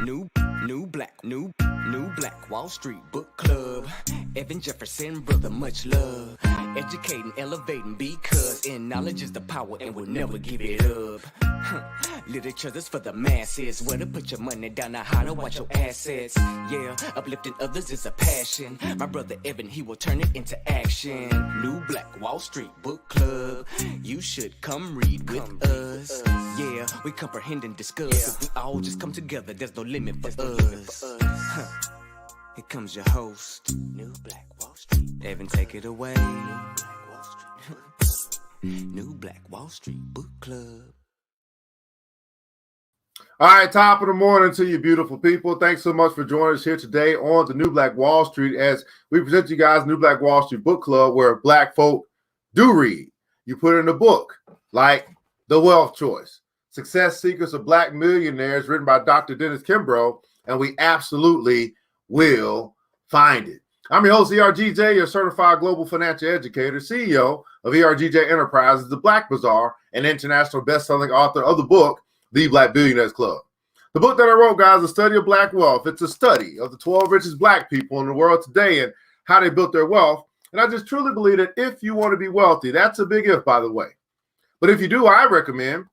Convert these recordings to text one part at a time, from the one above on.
New Black Wall Street Book Club. Evan Jefferson, brother, much love. Educating, elevating, because in knowledge is the power and we'll never give it up. Literature that's for the masses. Where to put your money down, now how to watch your assets. Yeah, uplifting others is a passion. My brother Evan, he will turn it into action. New Black Wall Street Book Club. You should come read with us. Yeah, we comprehend and discuss. If we all just come together, there's no limit for us. Here comes your host, New Black Wall Street. Evan, take it away. New Black Wall Street Book Club. All right, top of the morning to you beautiful people. Thanks so much for joining us here today on the New Black Wall Street as we present you guys New Black Wall Street Book Club, where Black folk do read. You put in a book like The Wealth Choice, Success Secrets of Black Millionaires, written by Dr. Dennis Kimbro, and we absolutely will find it. I'm your host, ERGJ, your certified global financial educator, CEO of ERGJ Enterprises, the Black Bazaar, and international best-selling author of the book, The Black Billionaires Club. The book that I wrote, guys, is a study of Black wealth. It's a study of the 12 richest Black people in the world today and how they built their wealth. And I just truly believe that if you want to be wealthy, that's a big if, by the way. But if you do, I recommend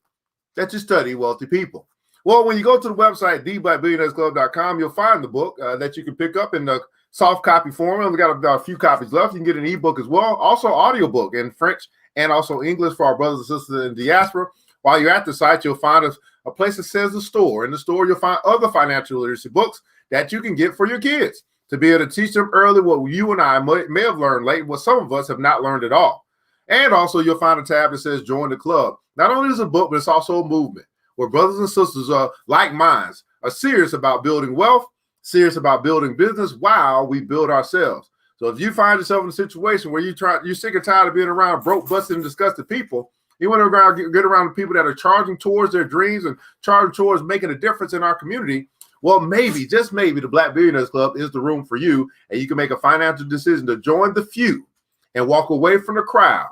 that you study wealthy people. Well, when you go to the website, theblackbillionairesclub.com, you'll find the book that you can pick up in the soft copy form. We only got about a few copies left. You can get an ebook as well. Also, audiobook in French and also English for our brothers and sisters in Diaspora. While you're at the site, you'll find a place that says the store. In the store, you'll find other financial literacy books that you can get for your kids to be able to teach them early what you and I may have learned late, what some of us have not learned at all. And also, you'll find a tab that says Join the Club. Not only is it a book, but it's also a movement where brothers and sisters like minds are serious about building wealth, serious about building business while we build ourselves. So if you find yourself in a situation where you're sick and tired of being around broke, busted, and disgusted people, you want to get around the people that are charging towards their dreams and charging towards making a difference in our community, well, maybe, just maybe, the Black Billionaires Club is the room for you, and you can make a financial decision to join the few and walk away from the crowd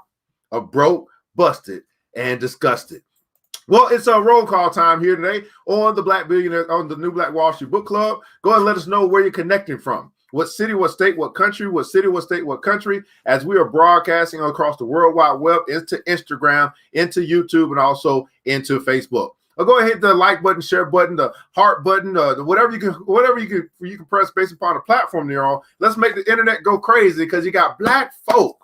of broke, busted, and disgusted. Well, it's a roll call time here today on the Black Billionaire, on the New Black Wall Street Book Club. Go ahead and let us know where you're connecting from. What city, what state, what country, what city, what state, what country, as we are broadcasting across the World Wide Web into Instagram, into YouTube, and also into Facebook. Go ahead and hit the like button, share button, the heart button, whatever you can press based upon the platform you're on. Let's make the internet go crazy because you got Black folk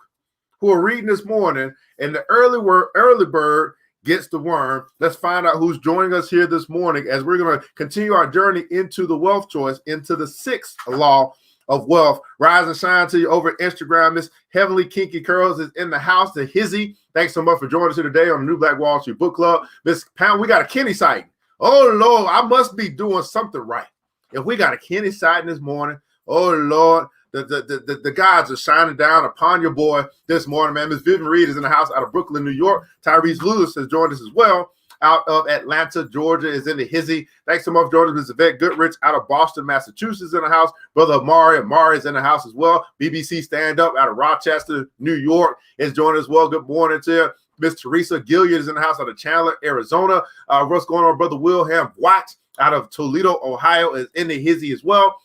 who are reading this morning, and the early bird gets the worm. Let's find out who's joining us here this morning as we're going to continue our journey into the wealth choice, into the sixth law of wealth. Rise and shine to you over at Instagram. Miss Heavenly Kinky Curls is in the house. The Hizzy, thanks so much for joining us here today on the New Black Wall Street Book Club. Miss Pound, we got a Kenny sighting. Oh, Lord, I must be doing something right. If we got a Kenny sighting this morning, oh, Lord, the gods are shining down upon your boy this morning, man. Miss Vivian Reed is in the house out of Brooklyn, New York. Tyrese Lewis has joined us as well out of Atlanta, Georgia, is in the Hizzy. Thanks so much for joining us. Miss Yvette Goodrich out of Boston, Massachusetts in the house. Brother Amari is in the house as well. BBC Stand Up out of Rochester, New York is joining us as well. Good morning to you. Miss Teresa Gilliard is in the house out of Chandler, Arizona. What's going on? Brother Wilhelm Watt out of Toledo, Ohio is in the Hizzy as well.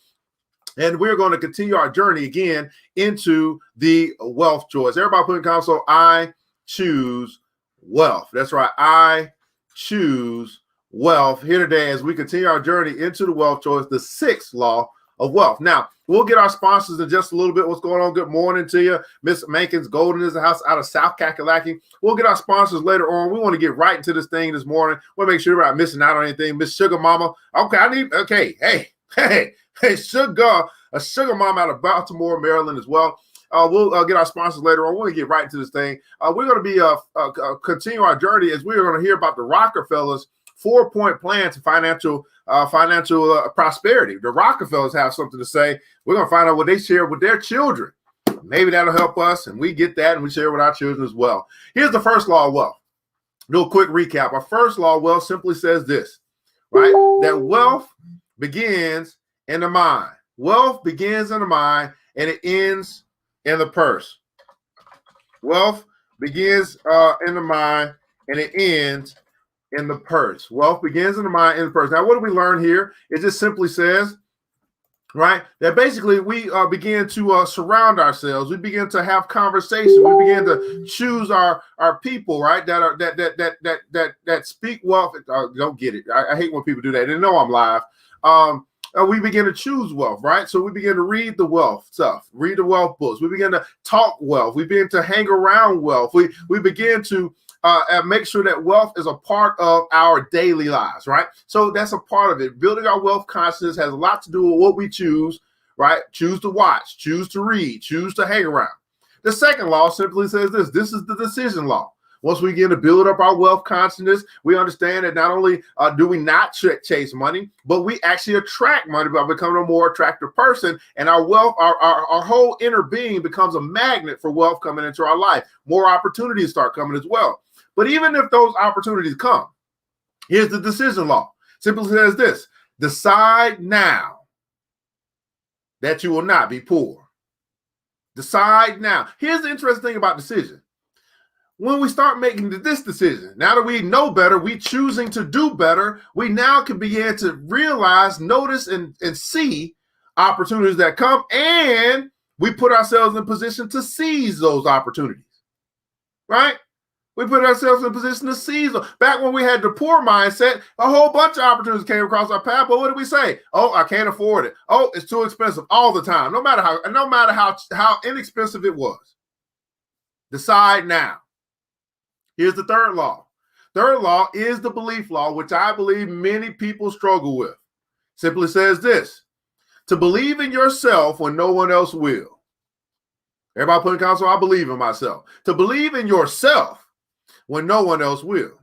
And we're going to continue our journey again into the wealth choice. Everybody put in console, I choose wealth. That's right. I choose wealth here today as we continue our journey into the wealth choice, the sixth law of wealth. Now, we'll get our sponsors in just a little bit. What's going on? Good morning to you. Miss Mankins Golden is the house out of South Kakalaki. We'll get our sponsors later on. We want to get right into this thing this morning. We'll make sure we're not missing out on anything. Miss Sugar Mama. Hey, a sugar mom out of Baltimore, Maryland as well. We'll get our sponsors later on. We'll get right into this thing. We're going to be continue our journey as we're going to hear about the Rockefellers' 4-point plan to financial prosperity. The Rockefellers have something to say. We're going to find out what they share with their children. Maybe that'll help us, and we get that, and we share with our children as well. Here's the first law of wealth. Do a quick recap. Our first law of wealth simply says this, right? That wealth begins in the mind. Wealth begins in the mind and it ends in the purse. Wealth begins in the mind and it ends in the purse. Wealth begins in the mind, in the purse. Now, what do we learn here? It just simply says, right, that basically we begin to surround ourselves. We begin to have conversations. We begin to choose our people, right, that speak wealth. Don't get it. I hate when people do that. They know I'm live. We begin to choose wealth, right? So we begin to read the wealth stuff, read the wealth books. We begin to talk wealth. We begin to hang around wealth. We begin to make sure that wealth is a part of our daily lives, right? So that's a part of it. Building our wealth consciousness has a lot to do with what we choose, right? Choose to watch, choose to read, choose to hang around. The second law simply says this. This is the decision law. Once we begin to build up our wealth consciousness, we understand that not only do we not chase money, but we actually attract money by becoming a more attractive person. And our wealth, our whole inner being becomes a magnet for wealth coming into our life. More opportunities start coming as well. But even if those opportunities come, here's the decision law. Simply says this: decide now that you will not be poor. Decide now. Here's the interesting thing about decision. When we start making this decision, now that we know better, we choosing to do better, we now can begin to realize, notice, and see opportunities that come, and we put ourselves in position to seize those opportunities, right? We put ourselves in a position to seize them. Back when we had the poor mindset, a whole bunch of opportunities came across our path, but what did we say? Oh, I can't afford it. Oh, it's too expensive all the time, no matter how inexpensive it was. Decide now. Here's the third law. Third law is the belief law, which I believe many people struggle with. Simply says this: to believe in yourself when no one else will. Everybody put in console, I believe in myself. To believe in yourself when no one else will.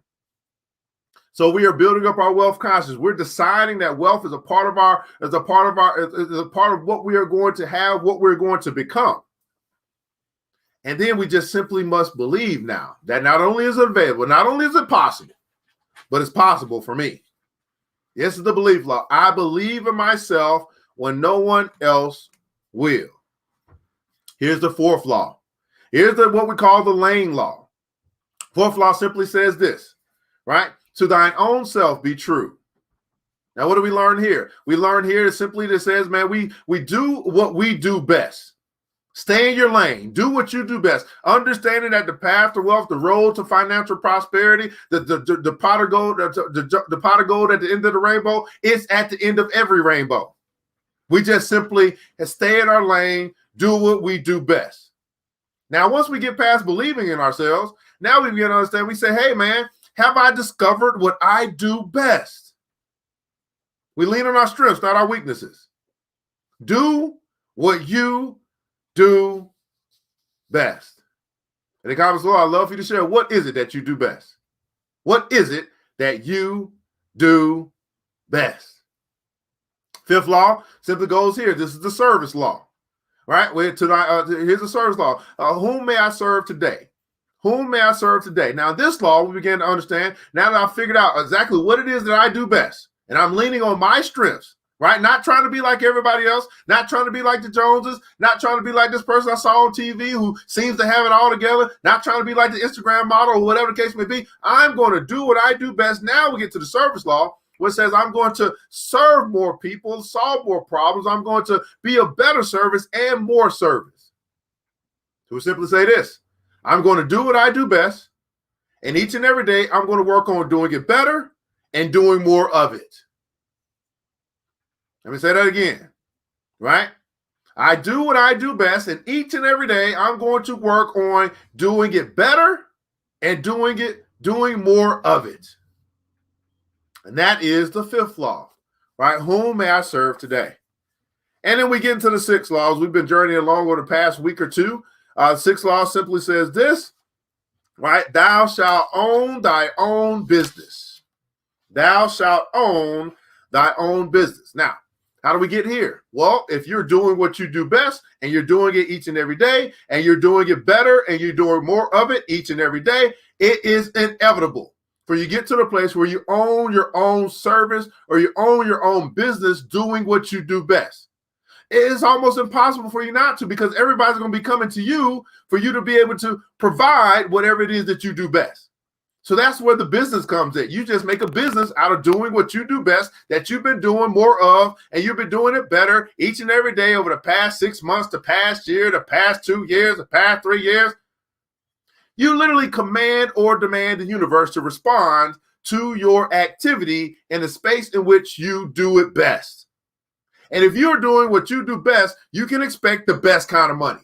So we are building up our wealth consciousness. We're deciding that wealth is a part of what we are going to have, what we're going to become. And then we just simply must believe now that not only is it available, not only is it possible, but it's possible for me. This is the belief law. I believe in myself when no one else will. Here's the fourth law. Here's what we call the lane law. Fourth law simply says this, right? To thine own self be true. Now, what do we learn here? We learn here simply that says, man, we do what we do best. Stay in your lane. Do what you do best. Understanding that the path to wealth, the road to financial prosperity, the pot of gold, the pot of gold at the end of the rainbow is at the end of every rainbow. We just simply stay in our lane, do what we do best. Now, once we get past believing in ourselves, now we begin to understand. We say, hey, man, have I discovered what I do best? We lean on our strengths, not our weaknesses. Do what you do best. In the comments below, I'd love for you to share, what is it that you do best? What is it that you do best? Fifth law simply goes here. This is the service law, right? Here's the service law. Whom may I serve today? Whom may I serve today? Now, this law, we begin to understand, now that I've figured out exactly what it is that I do best, and I'm leaning on my strengths, right? Not trying to be like everybody else, not trying to be like the Joneses, not trying to be like this person I saw on TV who seems to have it all together, not trying to be like the Instagram model or whatever the case may be. I'm going to do what I do best. Now we get to the service law, which says I'm going to serve more people, solve more problems. I'm going to be a better service and more service. So we simply say this: I'm going to do what I do best, and each and every day I'm going to work on doing it better and doing more of it. Let me say that again, right? I do what I do best, and each and every day I'm going to work on doing it better and doing more of it. And that is the fifth law, right? Whom may I serve today? And then we get into the sixth laws. We've been journeying along over the past week or two. Sixth law simply says this, right? Thou shalt own thy own business. Thou shalt own thy own business. Now, how do we get here? Well, if you're doing what you do best and you're doing it each and every day and you're doing it better and you're doing more of it each and every day, it is inevitable for you get to the place where you own your own service or you own your own business doing what you do best. It is almost impossible for you not to, because everybody's going to be coming to you for you to be able to provide whatever it is that you do best. So that's where the business comes in. You just make a business out of doing what you do best, that you've been doing more of, and you've been doing it better each and every day over the past 6 months, the past year, the past 2 years, the past 3 years. You literally command or demand the universe to respond to your activity in the space in which you do it best. And if you're doing what you do best, you can expect the best kind of money.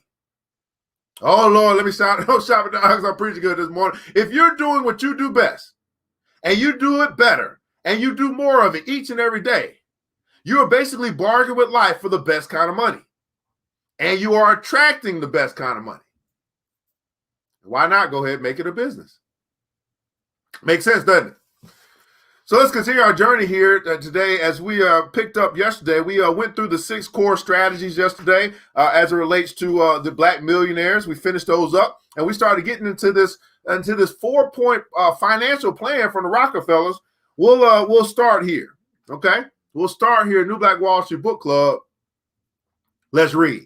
Oh, Lord, let me shout it down because I'm preaching good this morning. If you're doing what you do best and you do it better and you do more of it each and every day, you are basically bargaining with life for the best kind of money. And you are attracting the best kind of money. Why not go ahead and make it a business? Makes sense, doesn't it? So let's continue our journey here today. As we picked up yesterday, we went through the 6 core strategies yesterday as it relates to the Black millionaires. We finished those up, and we started getting into this 4-point financial plan from the Rockefellers. We'll start here, okay? We'll start here, New Black Wall Street Book Club. Let's read.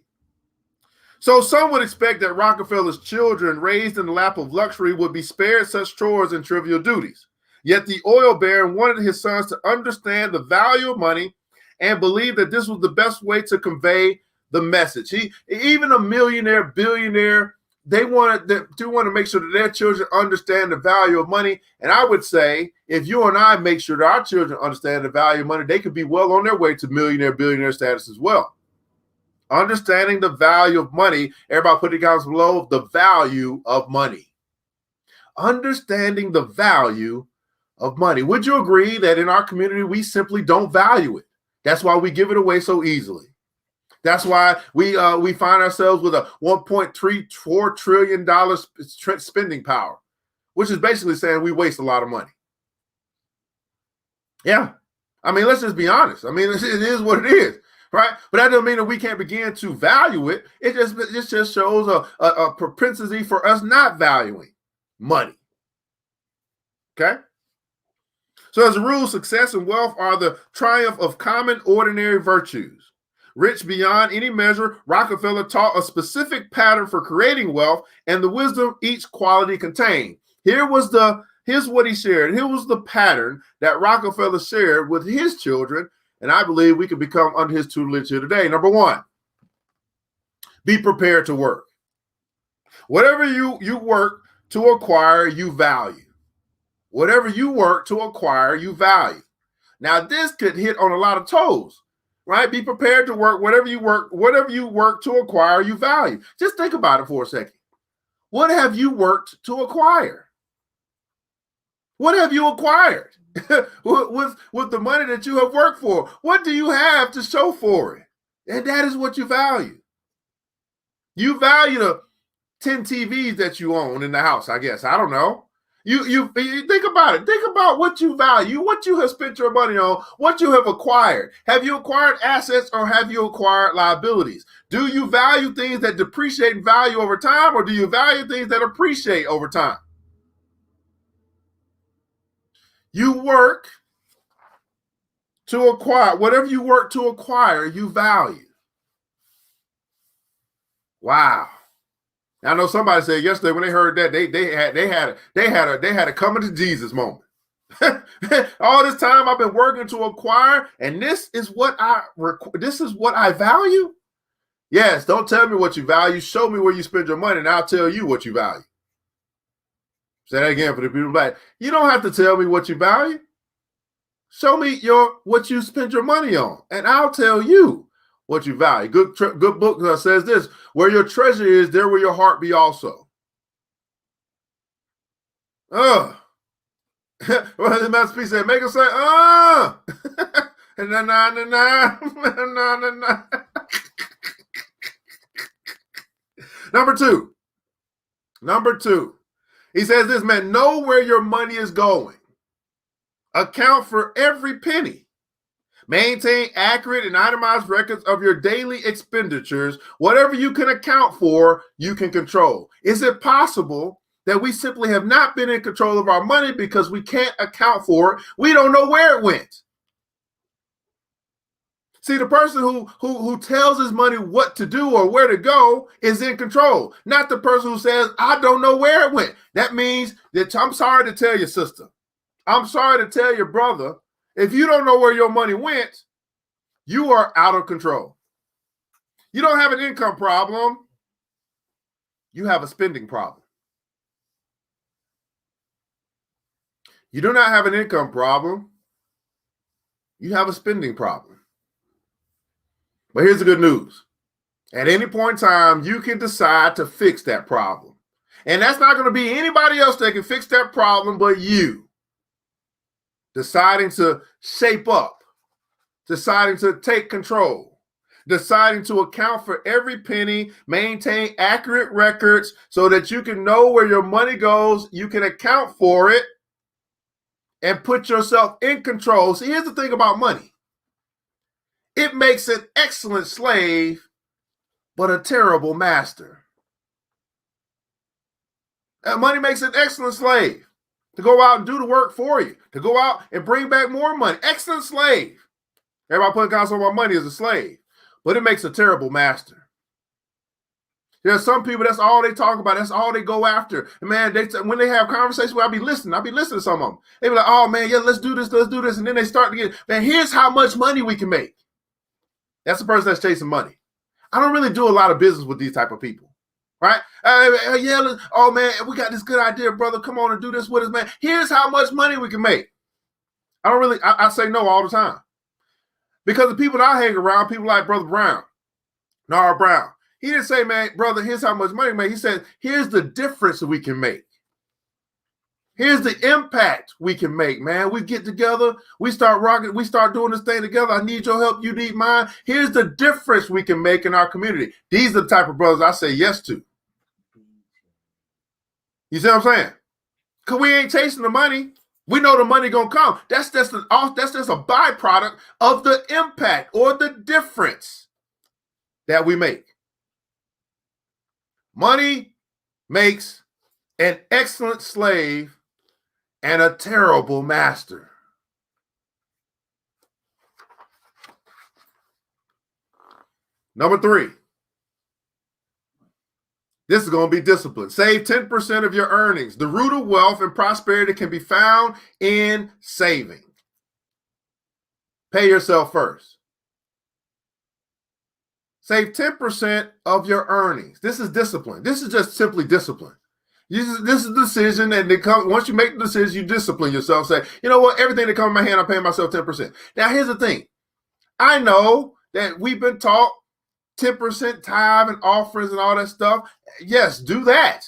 So some would expect that Rockefeller's children raised in the lap of luxury would be spared such chores and trivial duties. Yet the oil baron wanted his sons to understand the value of money and believe that this was the best way to convey the message. Even a millionaire, billionaire, they want to make sure that their children understand the value of money. And I would say, if you and I make sure that our children understand the value of money, they could be well on their way to millionaire, billionaire status as well. Understanding the value of money, everybody put the comments below, the value of money. Understanding the value of money. Would you agree that in our community, we simply don't value it? That's why we give it away so easily. That's why we find ourselves with a $1.34 trillion spending power, which is basically saying we waste a lot of money. Yeah. I mean, let's just be honest. I mean, it is what it is, right? But that doesn't mean that we can't begin to value it. It just shows a propensity for us not valuing money. Okay? So as a rule, success and wealth are the triumph of common, ordinary virtues. Rich beyond any measure, Rockefeller taught a specific pattern for creating wealth and the wisdom each quality contained. Here's what he shared. Here was the pattern that Rockefeller shared with his children, and I believe we can become under his tutelage here today. Number 1, be prepared to work. Whatever you work to acquire, you value. Whatever you work to acquire, you value. Now, this could hit on a lot of toes, right? Be prepared to work. Whatever you work to acquire, you value. Just think about it for a second. What have you worked to acquire? What have you acquired with the money that you have worked for? What do you have to show for it? And that is what you value. You value the 10 TVs that you own in the house, I guess. I don't know. You think about it. Think about what you value, what you have spent your money on, what you have acquired. Have you acquired assets or have you acquired liabilities? Do you value things that depreciate in value over time, or do you value things that appreciate over time? You work to acquire. Whatever you work to acquire, you value. Wow. I know somebody said yesterday when they heard that they had a coming to Jesus moment. All this time I've been working to acquire, and this is what I value. Yes, don't tell me what you value. Show me where you spend your money, and I'll tell you what you value. Say that again for the people back. You don't have to tell me what you value. Show me what you spend your money on, and I'll tell you what you value. Good book says this: where your treasure is, there will your heart be also. Well, the Master P said, make us say, Number two. He says this, man, know where your money is going. Account for every penny. Maintain accurate and itemized records of your daily expenditures. Whatever you can account for, you can control. Is it possible that we simply have not been in control of our money because we can't account for it? We don't know where it went. See, the person who tells his money what to do or where to go is in control, not the person who says, I don't know where it went. That means that I'm sorry to tell your sister. I'm sorry to tell your brother, if you don't know where your money went, you are out of control. You don't have an income problem. You have a spending problem. You do not have an income problem. You have a spending problem. But here's the good news. At any point in time, you can decide to fix that problem. And that's not going to be anybody else that can fix that problem but you. Deciding to shape up, deciding to take control, deciding to account for every penny, maintain accurate records so that you can know where your money goes, you can account for it, and put yourself in control. See, here's the thing about money. It makes an excellent slave, but a terrible master. Money makes an excellent slave to go out and do the work for you, to go out and bring back more money. Excellent slave. Everybody putting accounts on my money as a slave, but it makes a terrible master. There's some people, that's all they talk about. That's all they go after. And man, when they have conversations, I'll be listening to some of them. They be like, oh man, yeah, let's do this. And then they start to get, man, here's how much money we can make. That's the person that's chasing money. I don't really do a lot of business with these type of people, right? Oh man, we got this good idea, brother. Come on and do this with us, man. Here's how much money we can make. I say no all the time. Because the people that I hang around, people like Brother Brown, Nara Brown, he didn't say, man, brother, here's how much money we make. He said, here's the difference we can make. Here's the impact we can make, man. We get together, we start rocking, we start doing this thing together. I need your help, you need mine. Here's the difference we can make in our community. These are the type of brothers I say yes to. You see what I'm saying? Because we ain't chasing the money. We know the money gonna come. That's just a byproduct of the impact or the difference that we make. Money makes an excellent slave and a terrible master. Number 3. This is going to be discipline. Save 10% of your earnings. The root of wealth and prosperity can be found in saving. Pay yourself first. Save 10% of your earnings. This is discipline. This is just simply discipline. This is a decision, and once you make the decision, you discipline yourself. Say, you know what? Everything that comes in my hand, I pay myself 10%. Now, here's the thing. I know that we've been taught 10% tithe and offerings and all that stuff. Yes, do that.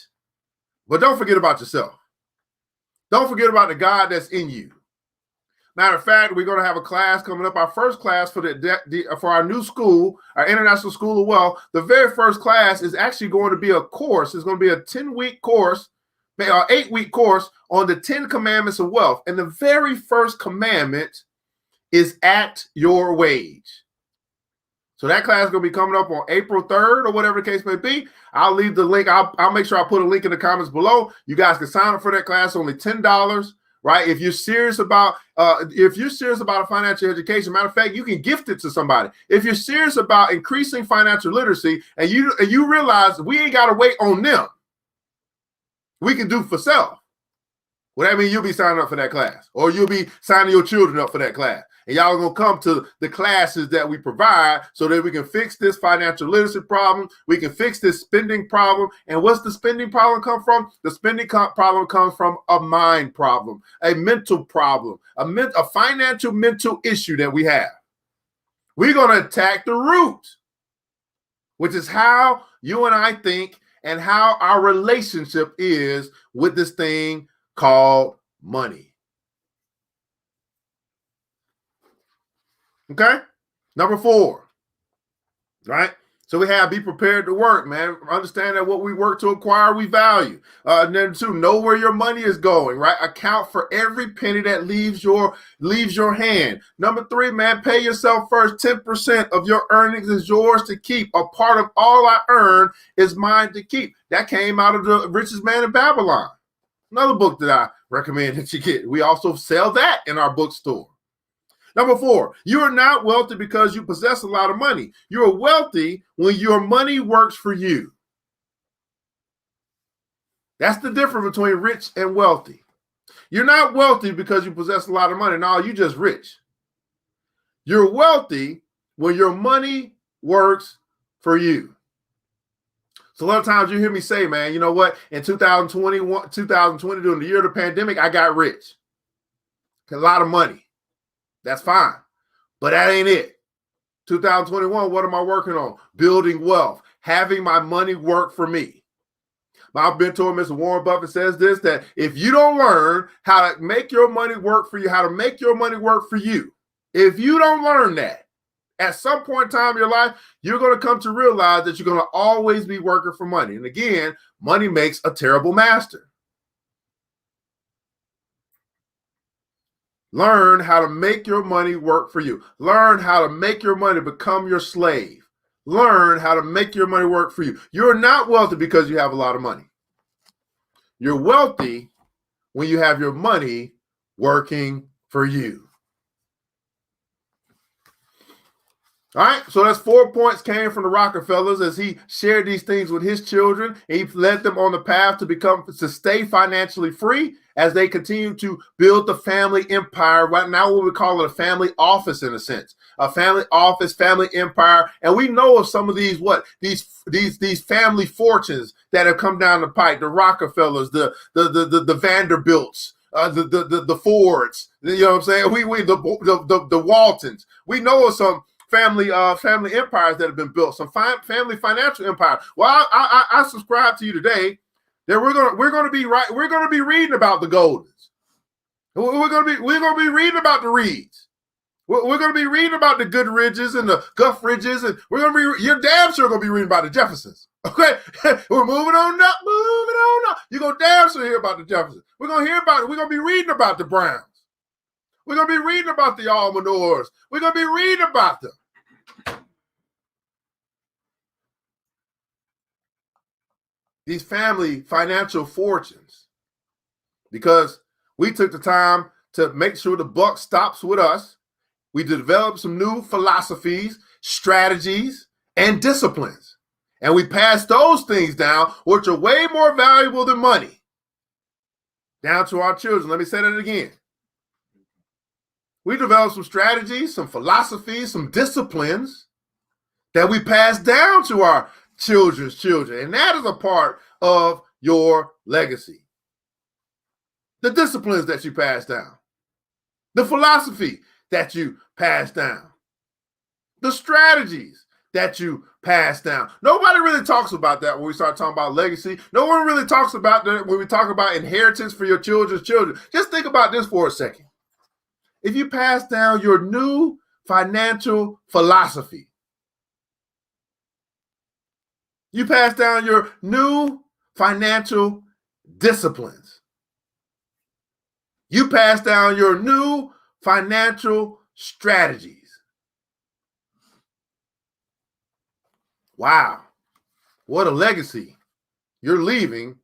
But don't forget about yourself. Don't forget about the God that's in you. Matter of fact, we're going to have a class coming up, our first class for our new school, our International School of Wealth. The very first class is actually going to be a course. It's going to be a 10-week course, or 8-week course on the 10 commandments of wealth. And the very first commandment is at your wage. So that class is going to be coming up on April 3rd or whatever the case may be. I'll leave the link. I'll make sure I put a link in the comments below. You guys can sign up for that class, only $10. Right? If you're serious about a financial education, matter of fact, you can gift it to somebody. If you're serious about increasing financial literacy and you realize we ain't got to wait on them, we can do for self. Well, that means you'll be signing up for that class, or you'll be signing your children up for that class. And y'all are going to come to the classes that we provide so that we can fix this financial literacy problem. We can fix this spending problem. And what's the spending problem come from? The spending problem comes from a mind problem, a mental problem, a financial mental issue that we have. We're going to attack the root, which is how you and I think and how our relationship is with this thing called money. Okay? Number 4, right? So we have be prepared to work, man. Understand that what we work to acquire, we value. And then 2, know where your money is going, right? Account for every penny that leaves your hand. Number 3, man, pay yourself first. 10% of your earnings is yours to keep. A part of all I earn is mine to keep. That came out of The Richest Man in Babylon. Another book that I recommend that you get. We also sell that in our bookstore. Number 4, you are not wealthy because you possess a lot of money. You are wealthy when your money works for you. That's the difference between rich and wealthy. You're not wealthy because you possess a lot of money. No, you're just rich. You're wealthy when your money works for you. So a lot of times you hear me say, man, you know what? In 2020, during the year of the pandemic, I got rich. A lot of money. That's fine. But that ain't it. 2021, what am I working on? Building wealth, having my money work for me. My mentor, Mr. Warren Buffett, says this, that if you don't learn how to make your money work for you, how to make your money work for you, if you don't learn that, at some point in time in your life, you're going to come to realize that you're going to always be working for money. And again, money makes a terrible master. Learn how to make your money work for you. Learn how to make your money become your slave. Learn how to make your money work for you. You're not wealthy because you have a lot of money. You're wealthy when you have your money working for you. All right, so that's 4 points came from the Rockefellers as he shared these things with his children. He led them on the path to stay financially free as they continue to build the family empire. Right now, what we call it a family office in a sense, a family office, family empire. And we know of some of these family fortunes that have come down the pipe: the Rockefellers, the Vanderbilts, the Fords. You know what I'm saying? The Waltons. We know of some family empires that have been built, some family financial empire. Well, I subscribe to you today that we're going to be reading about the Goldens. We're going to be reading about the Reeds. We're going to be reading about the Goodridges and the Guffridges, and you're damn sure going to be reading about the Jeffersons. Okay, we're moving on up. You're going to damn sure hear about the Jeffersons. We're going to be reading about the Browns. We're going to be reading about the Almanors. We're going to be reading about them. These family financial fortunes, because we took the time to make sure the buck stops with us. We developed some new philosophies, strategies, and disciplines. And we passed those things down, which are way more valuable than money, down to our children. Let me say that again. We developed some strategies, some philosophies, some disciplines that we pass down to our children's children. And that is a part of your legacy. The disciplines that you pass down, the philosophy that you pass down, the strategies that you pass down. Nobody really talks about that when we start talking about legacy. No one really talks about that when we talk about inheritance for your children's children. Just think about this for a second. If you pass down your new financial philosophy, you pass down your new financial disciplines, you pass down your new financial strategies. Wow, what a legacy you're leaving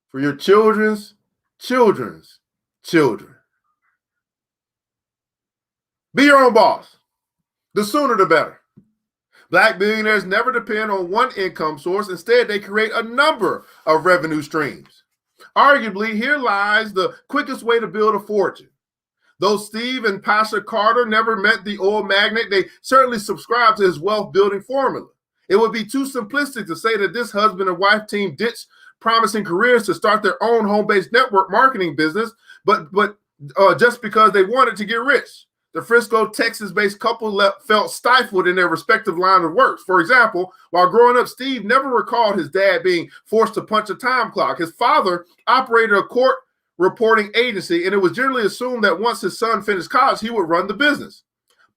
for your children's children's children. Be your own boss. The sooner the better. Black billionaires never depend on one income source. Instead, they create a number of revenue streams. Arguably, here lies the quickest way to build a fortune. Though Steve and Pasha Carter never met the oil magnate, they certainly subscribed to his wealth-building formula. It would be too simplistic to say that this husband and wife team ditched promising careers to start their own home-based network marketing business, but just because they wanted to get rich. The Frisco, Texas-based couple felt stifled in their respective line of work. For example, while growing up, Steve never recalled his dad being forced to punch a time clock. His father operated a court reporting agency, and it was generally assumed that once his son finished college, he would run the business.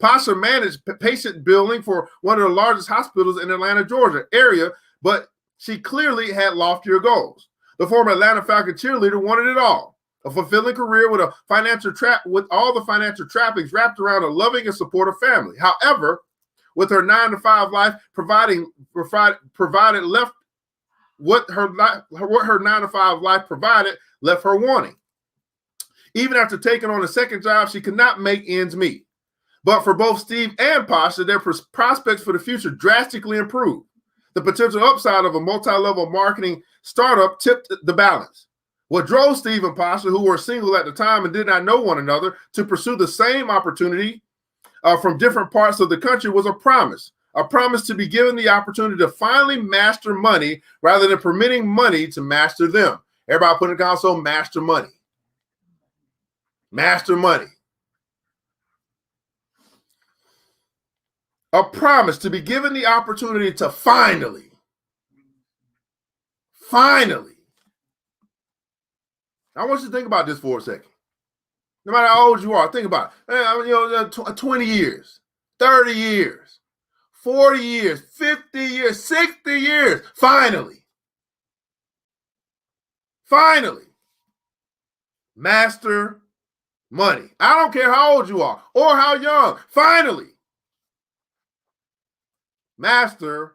Pasha managed patient billing for one of the largest hospitals in Atlanta, Georgia area, but she clearly had loftier goals. The former Atlanta Falcon cheerleader wanted it all. A fulfilling career with all the financial trappings wrapped around a loving and supportive family. However, with her 9-to-5 life provided left what her 9-to-5 life provided left her wanting. Even after taking on a second job, she could not make ends meet. But for both Steve and Pasha, their prospects for the future drastically improved. The potential upside of a multi-level marketing startup tipped the balance. What drove Steve and Pasha, who were single at the time and did not know one another, to pursue the same opportunity from different parts of the country was a promise to be given the opportunity to finally master money rather than permitting money to master them. Everybody put in the console, master money. Master money. A promise to be given the opportunity to finally. I want you to think about this for a second. No matter how old you are, think about it. 20 years, 30 years, 40 years, 50 years, 60 years. Finally. Master money. I don't care how old you are or how young. Finally. Master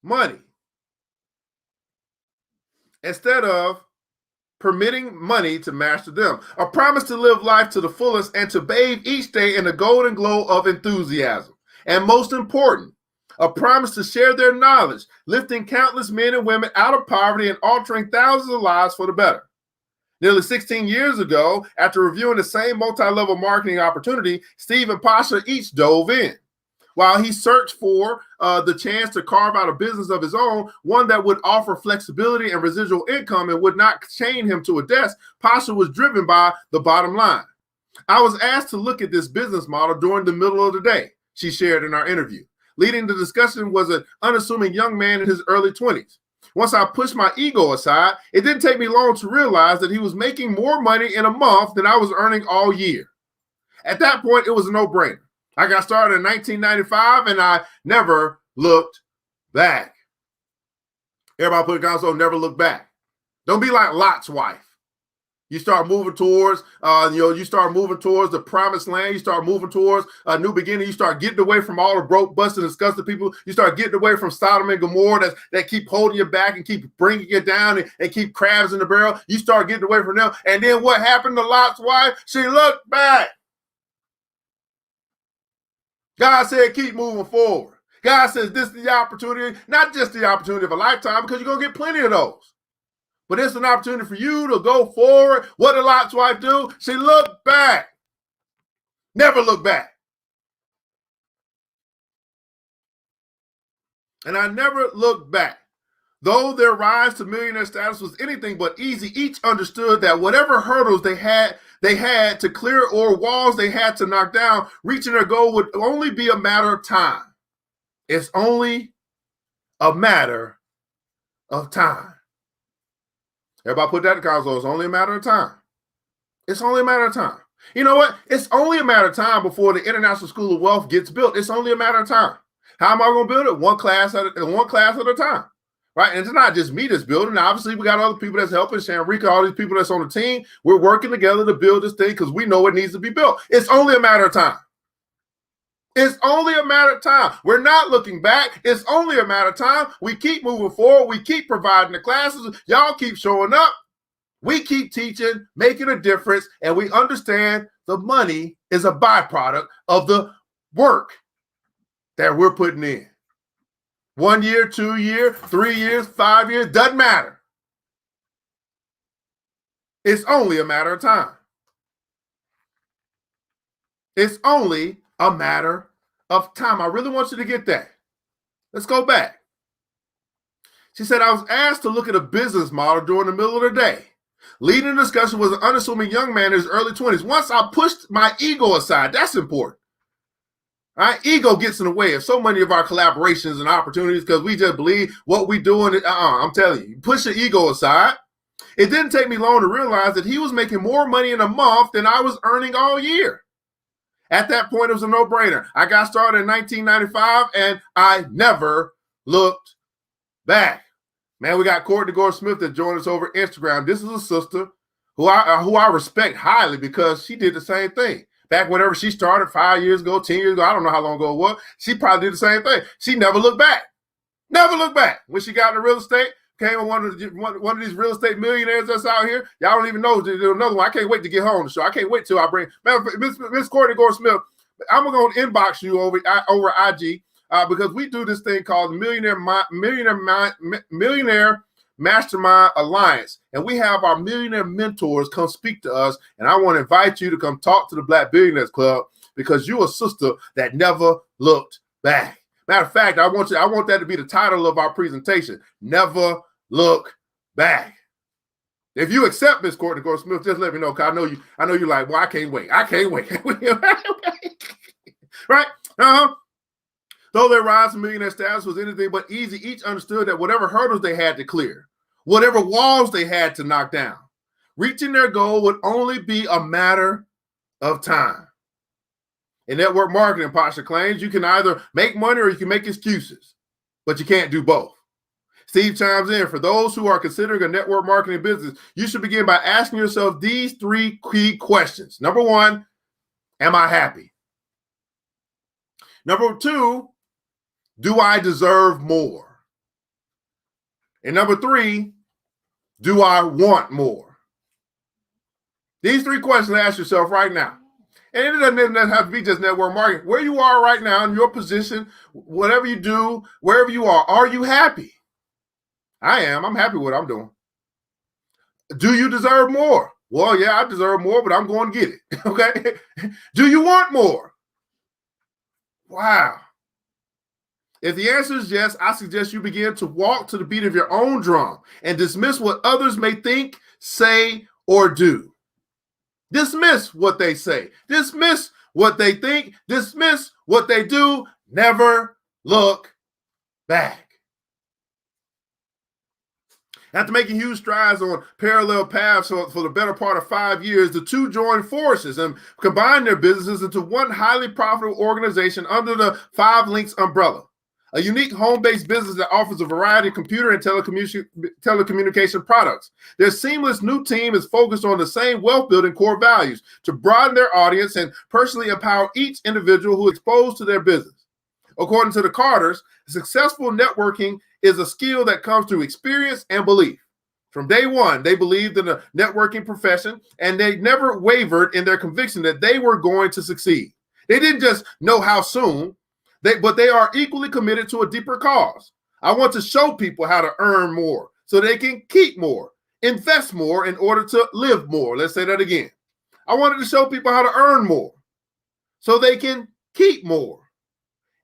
money. Instead of permitting money to master them. A promise to live life to the fullest and to bathe each day in the golden glow of enthusiasm. And most important, a promise to share their knowledge, lifting countless men and women out of poverty and altering thousands of lives for the better. Nearly 16 years ago, after reviewing the same multi-level marketing opportunity, Steve and Pasha each dove in. While he searched for the chance to carve out a business of his own, one that would offer flexibility and residual income and would not chain him to a desk, Pasha was driven by the bottom line. I was asked to look at this business model during the middle of the day, she shared in our interview. Leading the discussion was an unassuming young man in his early 20s. Once I pushed my ego aside, it didn't take me long to realize that he was making more money in a month than I was earning all year. At that point, it was a no-brainer. I got started in 1995, and I never looked back. Everybody put it down, so never look back. Don't be like Lot's wife. You start moving towards, the promised land. You start moving towards a new beginning. You start getting away from all the broke, busted, and disgusted people. You start getting away from Sodom and Gomorrah that keep holding you back and keep bringing you down and keep crabs in the barrel. You start getting away from them. And then what happened to Lot's wife? She looked back. God said, keep moving forward. God says, this is the opportunity, not just the opportunity of a lifetime, because you're going to get plenty of those. But it's an opportunity for you to go forward. What did Lot's wife do? She looked back. Never look back. And I never looked back. Though their rise to millionaire status was anything but easy, each understood that whatever hurdles they had to clear or walls they had to knock down, reaching their goal would only be a matter of time. It's only a matter of time. Everybody put that in the console. It's only a matter of time. It's only a matter of time. You know what? It's only a matter of time before the International School of Wealth gets built. It's only a matter of time. How am I going to build it? One class at a time. Right? And it's not just me that's building. Obviously, we got other people that's helping. Shanrika, all these people that's on the team. We're working together to build this thing because we know it needs to be built. It's only a matter of time. It's only a matter of time. We're not looking back. It's only a matter of time. We keep moving forward. We keep providing the classes. Y'all keep showing up. We keep teaching, making a difference, and we understand the money is a byproduct of the work that we're putting in. 1 year, 2 years, 3 years, 5 years, doesn't matter. It's only a matter of time. It's only a matter of time. I really want you to get that. Let's go back. She said, I was asked to look at a business model during the middle of the day. Leading the discussion was an unassuming young man in his early 20s. Once I pushed my ego aside, that's important. All right? Ego gets in the way of so many of our collaborations and opportunities because we just believe what we're doing. I'm telling you, push your ego aside. It didn't take me long to realize that he was making more money in a month than I was earning all year. At that point, it was a no-brainer. I got started in 1995, and I never looked back. Man, we got Courtney Gore-Smith that joined us over Instagram. This is a sister who I respect highly because she did the same thing. Back whenever she started 5 years ago, 10 years ago, I don't know how long ago it was, she probably did the same thing. She never looked back. Never looked back. When she got into real estate, came on one of these real estate millionaires that's out here. Y'all don't even know. There's another one. I can't wait to get her on the show. I can't wait till I bring Miss Courtney Gore-Smith. I'm going to inbox you over IG because we do this thing called the Millionaire Mastermind Alliance. And we have our millionaire mentors come speak to us. And I want to invite you to come talk to the Black Billionaires Club because you're a sister that never looked back. Matter of fact, I want that to be the title of our presentation. Never look back. If you accept Miss Courtney Gore Smith, just let me know. Cause I know you're like, well, I can't wait. I can't wait. Right? Though their rise to millionaire status was anything but easy, each understood that whatever hurdles they had to clear, whatever walls they had to knock down, reaching their goal would only be a matter of time. In network marketing, Pasha claims you can either make money or you can make excuses, but you can't do both. Steve chimes in, for those who are considering a network marketing business, you should begin by asking yourself these 3 key questions. Number 1, am I happy? Number 2, do I deserve more? And number 3, do I want more? These 3 questions ask yourself right now. And it doesn't have to be just network marketing. Where you are right now in your position, whatever you do, wherever you are you happy? I am. I'm happy with what I'm doing. Do you deserve more? Well, yeah, I deserve more, but I'm going to get it. Okay. Do you want more? Wow. If the answer is yes, I suggest you begin to walk to the beat of your own drum and dismiss what others may think, say, or do. Dismiss what they say. Dismiss what they think. Dismiss what they do. Never look back. After making huge strides on parallel paths for the better part of 5 years, the two joined forces and combined their businesses into one highly profitable organization under the 5 Links umbrella, a unique home-based business that offers a variety of computer and telecommunication products. Their seamless new team is focused on the same wealth-building core values to broaden their audience and personally empower each individual who is exposed to their business. According to the Carters, successful networking is a skill that comes through experience and belief. From day one, they believed in the networking profession, and they never wavered in their conviction that they were going to succeed. They didn't just know how soon, but they are equally committed to a deeper cause. I want to show people how to earn more so they can keep more, invest more in order to live more. Let's say that again. I wanted to show people how to earn more so they can keep more,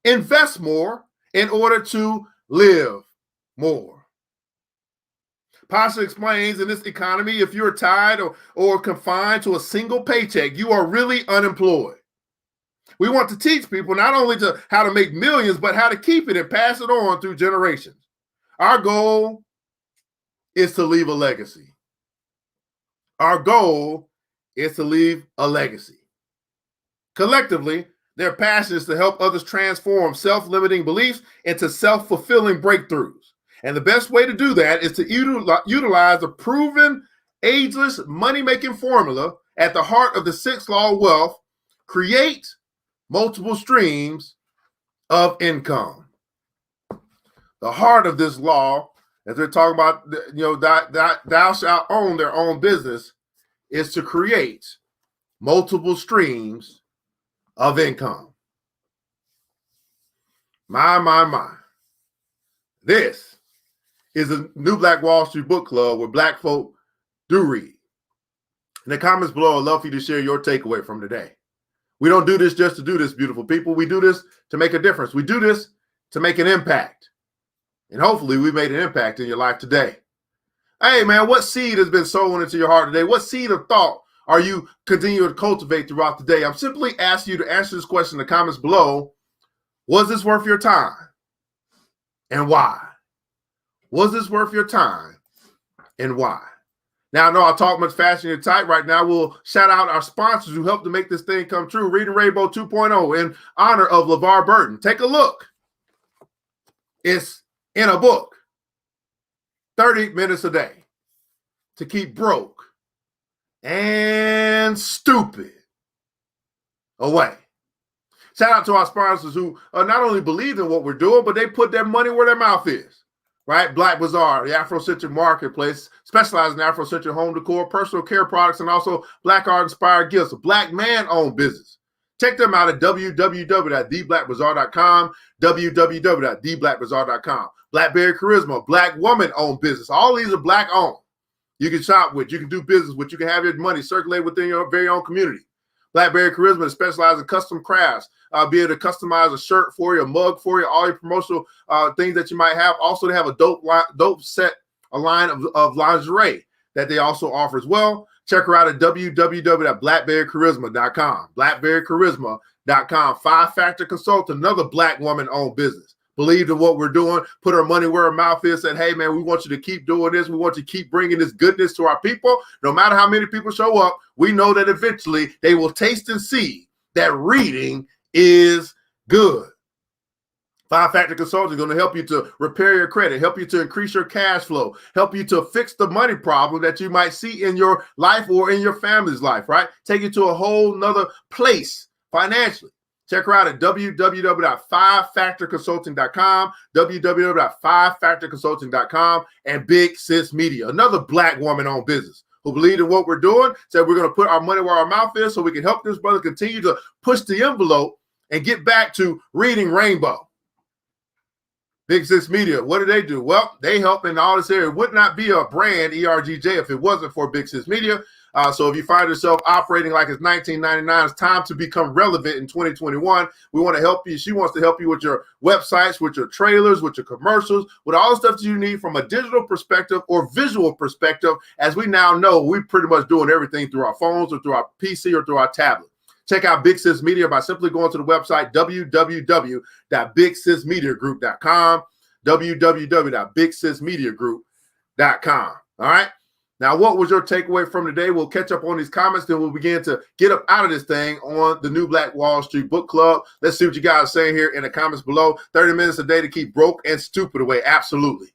invest more in order to live more. Pasha explains, in this economy, if you're tied or confined to a single paycheck, you are really unemployed. We want to teach people not only how to make millions, but how to keep it and pass it on through generations. Our goal is to leave a legacy. Our goal is to leave a legacy. Collectively, their passion is to help others transform self-limiting beliefs into self-fulfilling breakthroughs. And the best way to do that is to utilize a proven, ageless money-making formula at the heart of the 6th law of wealth: create multiple streams of income. The heart of this law, as we're talking about, thou shalt own their own business, is to create multiple streams of income. My. This is a New Black Wall Street Book Club where Black folk do read. In the comments below, I'd love for you to share your takeaway from today. We don't do this just to do this, beautiful people. We do this to make a difference. We do this to make an impact. And hopefully we made an impact in your life today. Hey, man, what seed has been sown into your heart today? What seed of thought are you continuing to cultivate throughout the day? I'm simply asking you to answer this question in the comments below. Was this worth your time? And why? Was this worth your time? And why? Now, I know I talk much faster than you type right now. We'll shout out our sponsors who helped to make this thing come true. Reading Rainbow 2.0 in honor of LeVar Burton. Take a look. It's in a book. 30 minutes a day to keep broke and stupid away. Shout out to our sponsors who not only believe in what we're doing, but they put their money where their mouth is. Right? Black Bazaar, the Afrocentric marketplace, specializing in Afrocentric home decor, personal care products, and also Black art-inspired gifts. A Black man-owned business. Check them out at www.theblackbazaar.com, www.theblackbazaar.com. Blackberry Charisma, Black woman-owned business. All these are Black-owned. You can shop with, you can do business with, you can have your money circulate within your very own community. Blackberry Charisma specializes in custom crafts, be able to customize a shirt for you, a mug for you, all your promotional things that you might have. Also, they have a dope line of lingerie that they also offer as well. Check her out at www.blackberrycharisma.com. Blackberrycharisma.com. 5-Factor Consultant, another Black woman-owned business. Believed in what we're doing, put our money where our mouth is, said, hey, man, we want you to keep doing this. We want you to keep bringing this goodness to our people. No matter how many people show up, we know that eventually they will taste and see that reading is good. 5-Factor Consulting is going to help you to repair your credit, help you to increase your cash flow, help you to fix the money problem that you might see in your life or in your family's life, right? Take you to a whole nother place financially. Check her out at www.5factorconsulting.com, www.5factorconsulting.com, and Big Sis Media, another Black woman-owned business who believed in what we're doing, said we're going to put our money where our mouth is so we can help this brother continue to push the envelope and get back to reading Rainbow. Big Sis Media, what do? Well, they help in all this area. It would not be a brand, ERGJ, if it wasn't for Big Sis Media. So if you find yourself operating like it's 1999, it's time to become relevant in 2021. We want to help you. She wants to help you with your websites, with your trailers, with your commercials, with all the stuff that you need from a digital perspective or visual perspective. As we now know, we're pretty much doing everything through our phones or through our PC or through our tablet. Check out Big Sis Media by simply going to the website www.bigsismediagroup.com, www.bigsismediagroup.com. All right. Now, what was your takeaway from today? We'll catch up on these comments, then we'll begin to get up out of this thing on the New Black Wall Street Book Club. Let's see what you guys are saying here in the comments below. 30 minutes a day to keep broke and stupid away. Absolutely.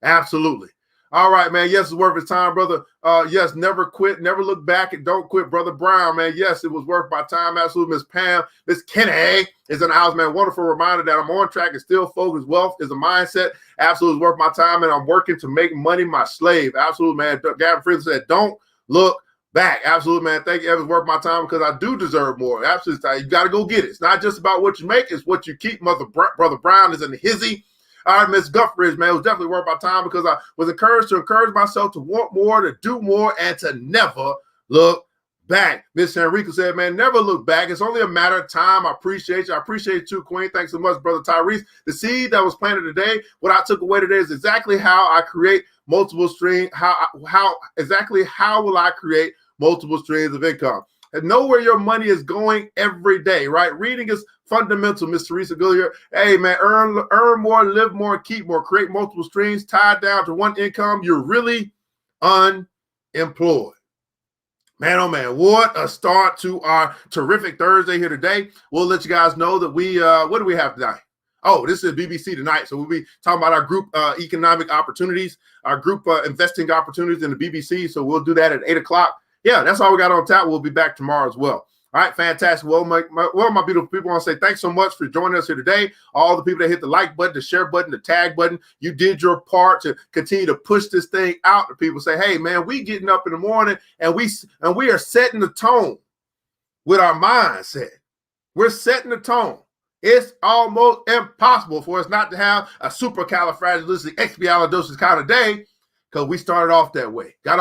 Absolutely. All right, man. Yes, it's worth its time, brother. Yes, never quit, never look back, and don't quit, Brother Brown, man. Yes, it was worth my time. Absolutely. Miss Pam, Miss Kenny is in the house, man. Wonderful reminder that I'm on track and still focused. Wealth is a mindset. Absolutely worth my time, and I'm working to make money my slave. Absolutely, man. Gavin Freeland said, don't look back. Absolutely, man. Thank you. It's worth my time because I do deserve more. Absolutely. You got to go get it. It's not just about what you make. It's what you keep. Brother Brown is in the hizzy. All right, Miss Guffridge, man, it was definitely worth my time because I was encouraged to encourage myself to want more, to do more, and to never look back. Miss Henrica said, man, never look back. It's only a matter of time. I appreciate you. I appreciate you too, Queen. Thanks so much, Brother Tyrese. The seed that was planted today, what I took away today is exactly how I create multiple streams. How will I create multiple streams of income? And know where your money is going every day, right? Reading is fundamental, Miss Teresa Gilliard. Hey, man, earn more, live more, keep more, create multiple streams, tied down to one income. You're really unemployed. Man, oh, man, what a start to our terrific Thursday here today. We'll let you guys know that we, what do we have tonight? Oh, this is BBC tonight. So we'll be talking about our group economic opportunities, our group investing opportunities in the BBC. So we'll do that at 8 o'clock. Yeah, that's all we got on tap. We'll be back tomorrow as well. All right, fantastic. Well, my beautiful people, I want to say thanks so much for joining us here today. All the people that hit the like button, the share button, the tag button, you did your part to continue to push this thing out to people. Say, hey, man, we getting up in the morning and we are setting the tone with our mindset. We're setting the tone. It's almost impossible for us not to have a supercalifragilisticexpialidocious kind of day because we started off that way. Got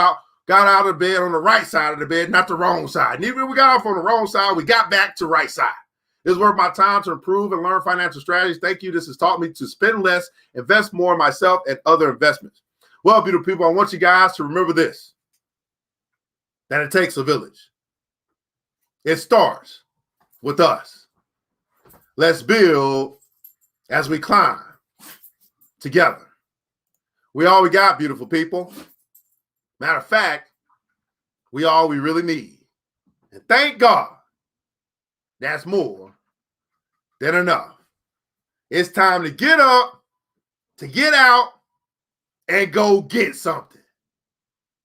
out of bed on the right side of the bed, not the wrong side. And even if we got off on the wrong side, we got back to right side. It's worth my time to improve and learn financial strategies. Thank you. This has taught me to spend less, invest more in myself and other investments. Well, beautiful people, I want you guys to remember this, that it takes a village. It starts with us. Let's build as we climb together. We all we got, beautiful people. Matter of fact, we all we really need. And thank God, that's more than enough. It's time to get up, to get out, and go get something.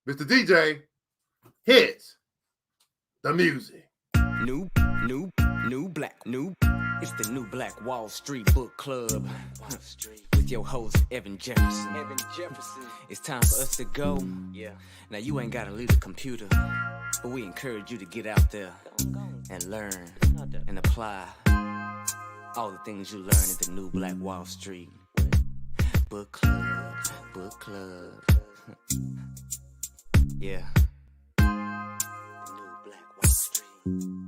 Mr. DJ hits the music. New black. It's the New Black Wall Street Book Club. With your host, Evan Jefferson. It's time for us to go. Yeah. Now you ain't gotta leave the computer. But we encourage you to get out there and learn and apply all the things you learn at the New Black Wall Street. Book club, book club. Yeah. The New Black Wall Street.